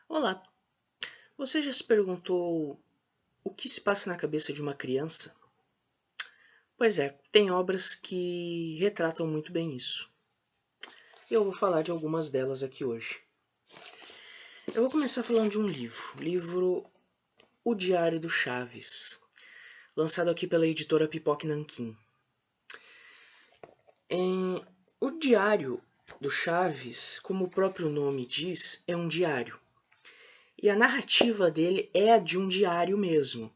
Olá, você já se perguntou o que se passa na cabeça de uma criança? Pois é, tem obras que retratam muito bem isso. Eu vou falar de algumas delas aqui hoje. Eu vou começar falando de um livro, O Diário do Chaves, lançado aqui pela editora Pipoque Nanquim. O Diário do Chaves, como o próprio nome diz, é um diário. E a narrativa dele é a de um diário mesmo.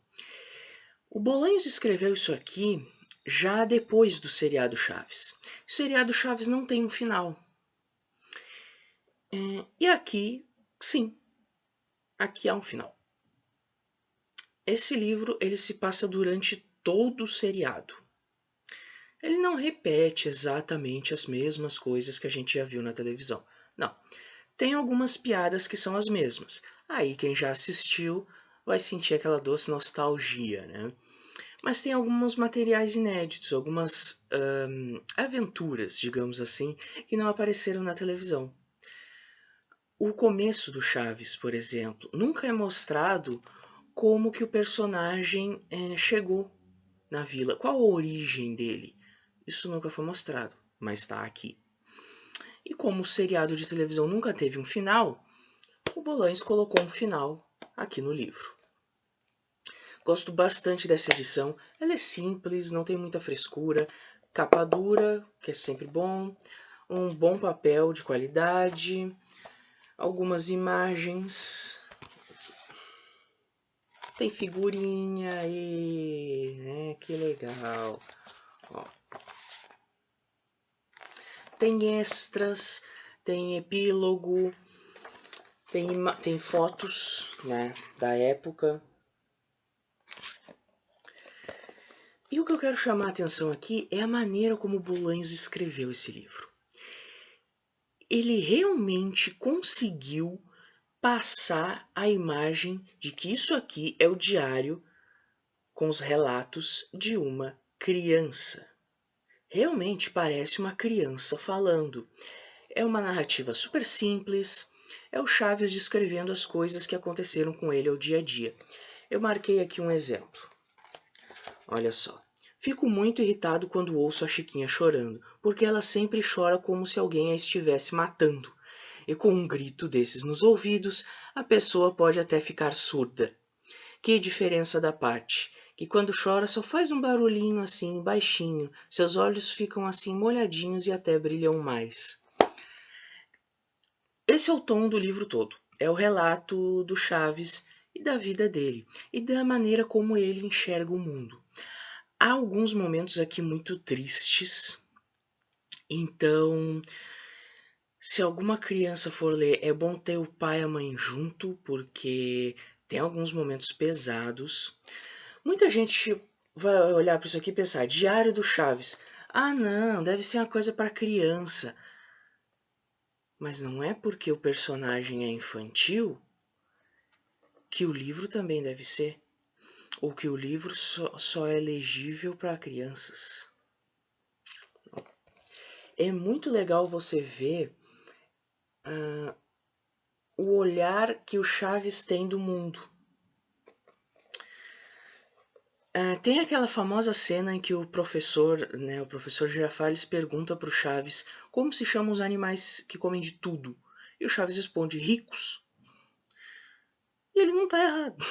O Bolanhos escreveu isso aqui já depois do seriado Chaves. O seriado Chaves não tem um final. E aqui, sim, aqui há um final. Esse livro ele se passa durante todo o seriado. Ele não repete exatamente as mesmas coisas que a gente já viu na televisão. Não. Tem algumas piadas que são as mesmas. Aí quem já assistiu vai sentir aquela doce nostalgia, né? Mas tem alguns materiais inéditos, algumas aventuras, digamos assim, que não apareceram na televisão. O começo do Chaves, por exemplo, nunca é mostrado como que o personagem chegou na vila, qual a origem dele. Isso nunca foi mostrado, mas está aqui. E como o seriado de televisão nunca teve um final, o Bolanhos colocou um final aqui no livro. Gosto bastante dessa edição. Ela é simples, não tem muita frescura. Capa dura, que é sempre bom. Um bom papel de qualidade. Algumas imagens. Tem figurinha e que legal. Ó. Tem extras, tem epílogo, tem fotos, né, da época. E o que eu quero chamar a atenção aqui é a maneira como Bolanhos escreveu esse livro. Ele realmente conseguiu passar a imagem de que isso aqui é o diário com os relatos de uma criança. Realmente parece uma criança falando. É uma narrativa super simples, é o Chaves descrevendo as coisas que aconteceram com ele ao dia a dia. Eu marquei aqui um exemplo. Olha só. Fico muito irritado quando ouço a Chiquinha chorando, porque ela sempre chora como se alguém a estivesse matando. E com um grito desses nos ouvidos, a pessoa pode até ficar surda. Que diferença da parte, que quando chora só faz um barulhinho assim, baixinho, seus olhos ficam assim molhadinhos e até brilham mais. Esse é o tom do livro todo. É o relato do Chaves e da vida dele, e da maneira como ele enxerga o mundo. Há alguns momentos aqui muito tristes, então se alguma criança for ler, é bom ter o pai e a mãe junto, porque tem alguns momentos pesados. Muita gente vai olhar para isso aqui e pensar, Diário do Chaves. Ah não, deve ser uma coisa para criança. Mas não é porque o personagem é infantil que o livro também deve ser. Ou que o livro só é legível para crianças. É muito legal você ver o olhar que o Chaves tem do mundo. Tem aquela famosa cena em que o professor Girafales pergunta para o Chaves como se chamam os animais que comem de tudo. E o Chaves responde, ricos. E ele não está errado.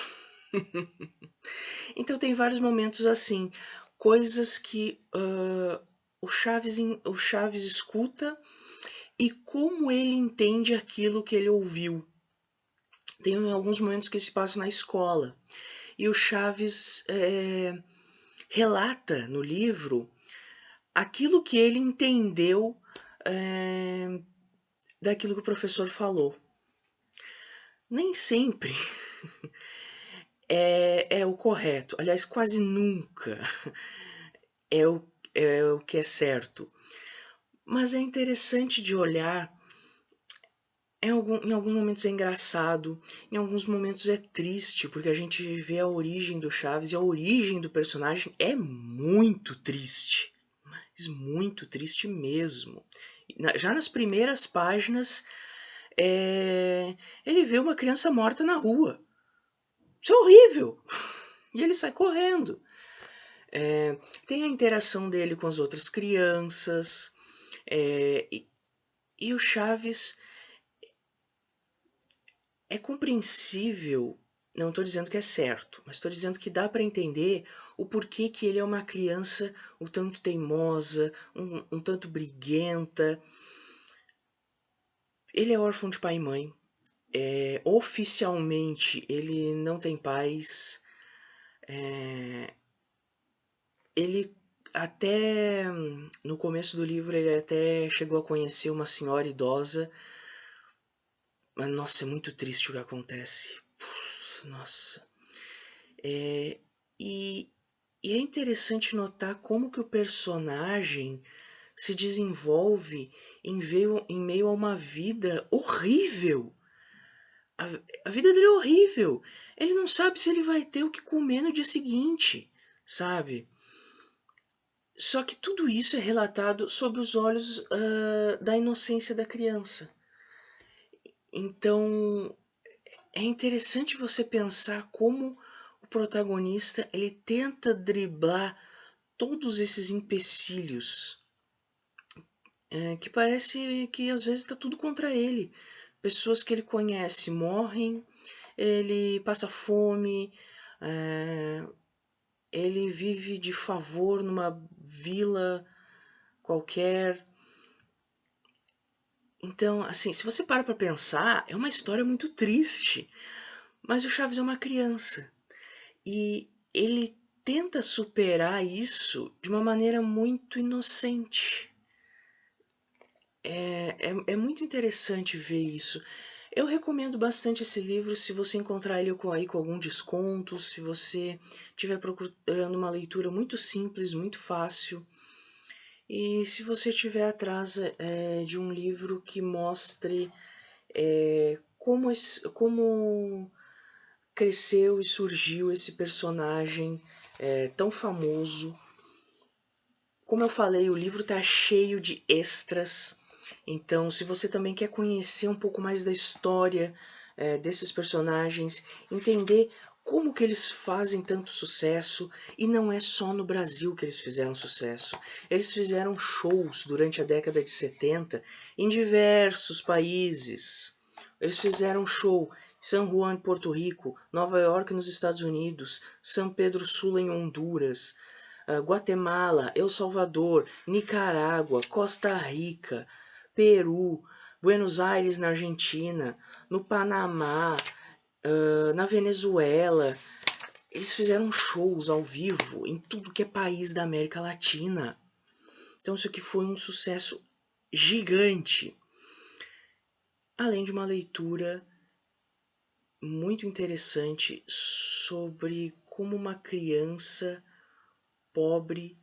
Então tem vários momentos assim, coisas que o Chaves escuta e como ele entende aquilo que ele ouviu. Tem alguns momentos que se passam na escola. E o Chaves relata no livro aquilo que ele entendeu daquilo que o professor falou. Nem sempre é o correto, aliás, quase nunca é o que é certo. Mas é interessante de olhar. Em alguns momentos é engraçado, em alguns momentos é triste, porque a gente vê a origem do Chaves e a origem do personagem é muito triste. Mas muito triste mesmo. Já nas primeiras páginas ele vê uma criança morta na rua. Isso é horrível! E ele sai correndo. Tem a interação dele com as outras crianças. E o Chaves é compreensível. Não estou dizendo que é certo, mas estou dizendo que dá para entender o porquê que ele é uma criança um tanto teimosa, um tanto briguenta. Ele é órfão de pai e mãe. Oficialmente, ele não tem pais. Ele até no começo do livro ele até chegou a conhecer uma senhora idosa. Mas nossa, é muito triste o que acontece. Nossa. E, e é interessante notar como que o personagem se desenvolve em meio a uma vida horrível. A vida dele é horrível. Ele não sabe se ele vai ter o que comer no dia seguinte, sabe? Só que tudo isso é relatado sob os olhos da inocência da criança. Então é interessante você pensar como o protagonista ele tenta driblar todos esses empecilhos que parece que às vezes está tudo contra ele. Pessoas que ele conhece morrem, ele passa fome, ele vive de favor numa vila qualquer. Então, assim, se você para pensar, é uma história muito triste. Mas o Chaves é uma criança. E ele tenta superar isso de uma maneira muito inocente. É muito interessante ver isso. Eu recomendo bastante esse livro se você encontrar ele aí com algum desconto, se você estiver procurando uma leitura muito simples, muito fácil. E se você estiver atrás de um livro que mostre como cresceu e surgiu esse personagem tão famoso. Como eu falei, o livro está cheio de extras. Então, se você também quer conhecer um pouco mais da história desses personagens, entender como que eles fazem tanto sucesso, e não é só no Brasil que eles fizeram sucesso. Eles fizeram shows durante a década de 70 em diversos países. Eles fizeram show em San Juan, Porto Rico, Nova York, nos Estados Unidos, São Pedro Sula, em Honduras, Guatemala, El Salvador, Nicarágua, Costa Rica, Peru, Buenos Aires, na Argentina, no Panamá, na Venezuela. Eles fizeram shows ao vivo em tudo que é país da América Latina. Então isso aqui foi um sucesso gigante. Além de uma leitura muito interessante sobre como uma criança pobre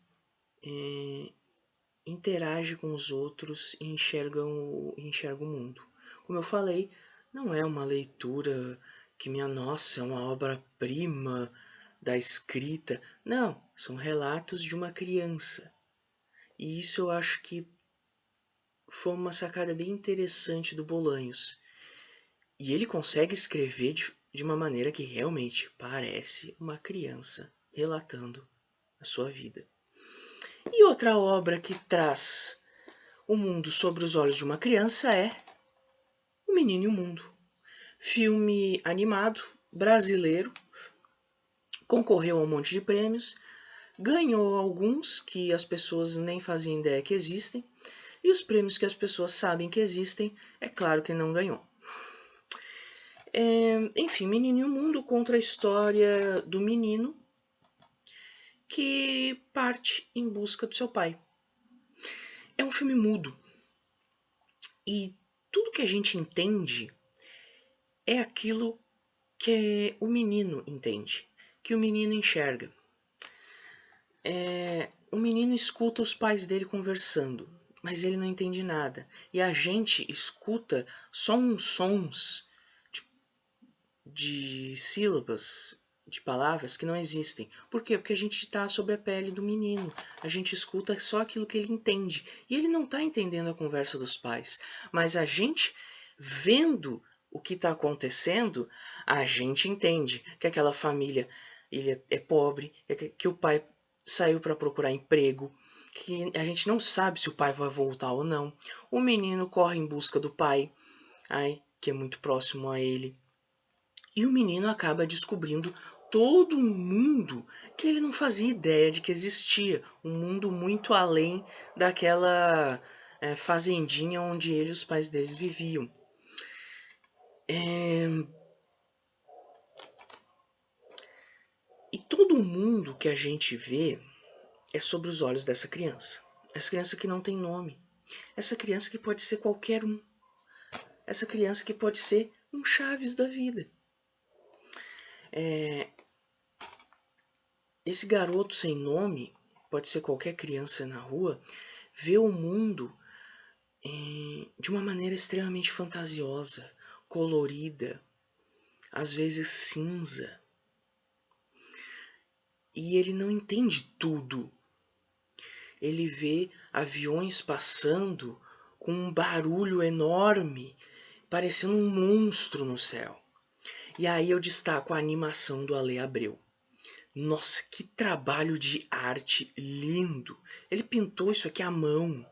interage com os outros e enxerga o mundo. Como eu falei, não é uma leitura que, minha nossa, é uma obra-prima da escrita. Não, são relatos de uma criança. E isso eu acho que foi uma sacada bem interessante do Bolanhos. E ele consegue escrever de uma maneira que realmente parece uma criança relatando a sua vida. E outra obra que traz o mundo sobre os olhos de uma criança é O Menino e o Mundo. Filme animado, brasileiro, concorreu a um monte de prêmios, ganhou alguns que as pessoas nem faziam ideia que existem, e os prêmios que as pessoas sabem que existem, é claro que não ganhou. Enfim, Menino e o Mundo conta a história do menino que parte em busca do seu pai. É um filme mudo. E tudo que a gente entende é aquilo que o menino entende, que o menino enxerga. O menino escuta os pais dele conversando, mas ele não entende nada. E a gente escuta só uns sons de sílabas, de palavras que não existem. Por quê? Porque a gente está sob a pele do menino. A gente escuta só aquilo que ele entende. E ele não está entendendo a conversa dos pais. Mas a gente vendo o que está acontecendo, a gente entende que aquela família ele é pobre, que o pai saiu para procurar emprego, que a gente não sabe se o pai vai voltar ou não. O menino corre em busca do pai, que é muito próximo a ele. E o menino acaba descobrindo todo um mundo que ele não fazia ideia de que existia. Um mundo muito além daquela fazendinha onde ele e os pais deles viviam. E todo o mundo que a gente vê é sobre os olhos dessa criança. Essa criança que não tem nome. Essa criança que pode ser qualquer um. Essa criança que pode ser um Chaves da vida. Esse garoto sem nome, pode ser qualquer criança na rua, vê o mundo de uma maneira extremamente fantasiosa, colorida, às vezes cinza. E ele não entende tudo. Ele vê aviões passando com um barulho enorme, parecendo um monstro no céu. E aí eu destaco a animação do Ale Abreu. Nossa, que trabalho de arte lindo! Ele pintou isso aqui à mão.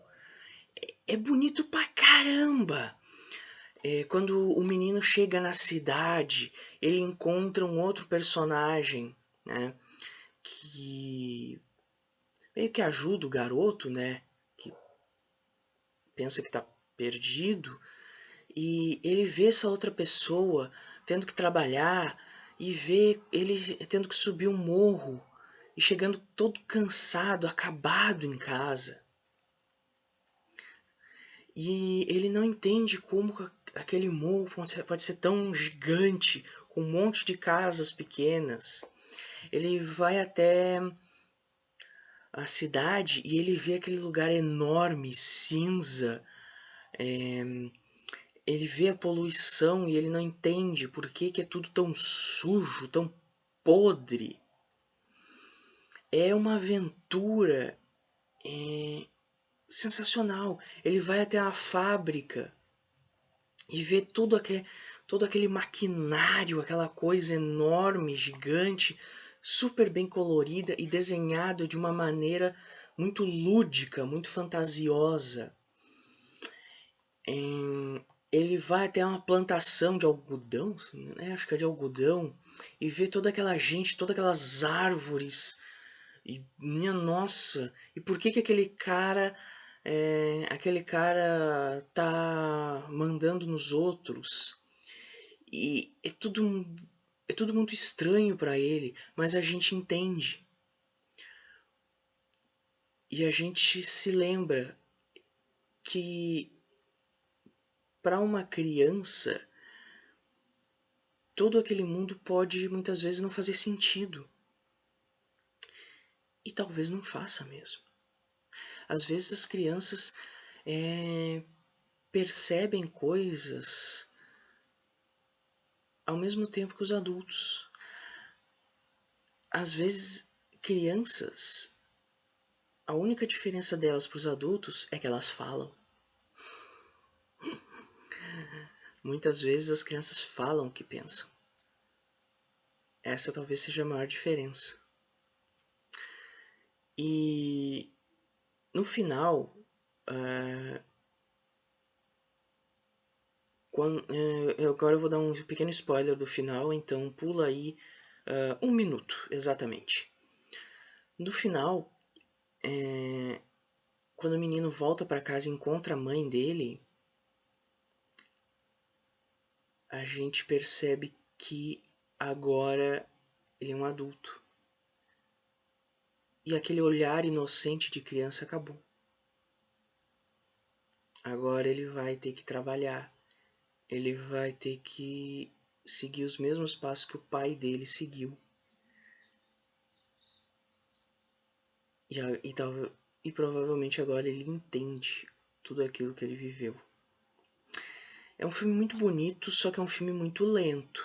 É bonito pra caramba! Quando o menino chega na cidade, ele encontra um outro personagem, né? Que meio que ajuda o garoto, né? Que pensa que tá perdido. E ele vê essa outra pessoa tendo que trabalhar e vê ele tendo que subir um morro e chegando todo cansado, acabado em casa. E ele não entende como aquele morro pode ser tão gigante, com um monte de casas pequenas. Ele vai até a cidade e ele vê aquele lugar enorme, cinza. Ele vê a poluição e ele não entende por que é tudo tão sujo, tão podre. É uma aventura sensacional. Ele vai até a fábrica e vê todo aquele maquinário, aquela coisa enorme, gigante, super bem colorida e desenhado de uma maneira muito lúdica, muito fantasiosa. Ele vai até uma plantação de algodão, né? Acho que é de algodão, e vê toda aquela gente, todas aquelas árvores. E minha nossa, e por que aquele cara tá mandando nos outros? E é tudo muito estranho para ele, mas a gente entende. E a gente se lembra que para uma criança todo aquele mundo pode muitas vezes não fazer sentido. E talvez não faça mesmo. Às vezes as crianças percebem coisas ao mesmo tempo que os adultos. Às vezes, crianças, a única diferença delas para os adultos é que elas falam. Muitas vezes as crianças falam o que pensam. Essa talvez seja a maior diferença. E no final, agora eu vou dar um pequeno spoiler do final, então pula aí 1 minuto exatamente. No final, quando o menino volta para casa e encontra a mãe dele, a gente percebe que agora ele é um adulto. E aquele olhar inocente de criança acabou. Agora ele vai ter que trabalhar. Ele vai ter que seguir os mesmos passos que o pai dele seguiu. E provavelmente agora ele entende tudo aquilo que ele viveu. É um filme muito bonito, só que é um filme muito lento.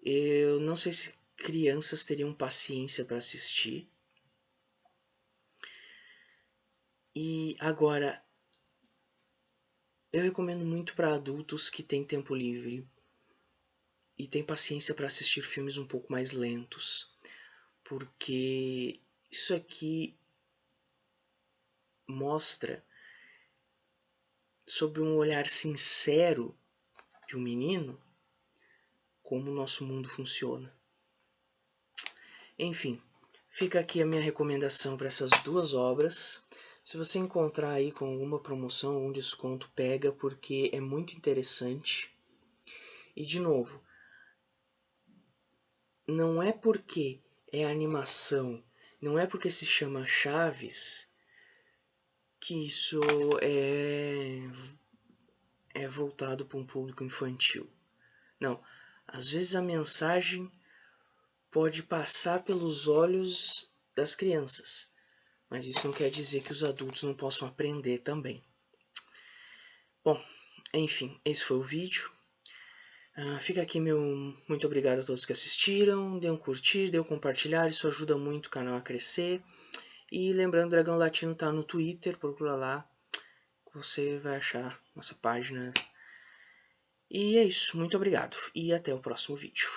Eu não sei se crianças teriam paciência para assistir. E agora, Eu recomendo muito para adultos que têm tempo livre e têm paciência para assistir filmes um pouco mais lentos, porque isso aqui mostra, sob um olhar sincero de um menino, como o nosso mundo funciona. Enfim, fica aqui a minha recomendação para essas duas obras. Se você encontrar aí com alguma promoção, algum desconto, pega, porque é muito interessante. E de novo, não é porque é animação, não é porque se chama Chaves que isso é voltado para um público infantil. Não, às vezes a mensagem pode passar pelos olhos das crianças, mas isso não quer dizer que os adultos não possam aprender também. Bom, enfim, esse foi o vídeo. Fica aqui meu muito obrigado a todos que assistiram. Dê um curtir, dê um compartilhar, isso ajuda muito o canal a crescer. E lembrando, Dragão Latino tá no Twitter, procura lá, você vai achar nossa página. E é isso, muito obrigado e até o próximo vídeo.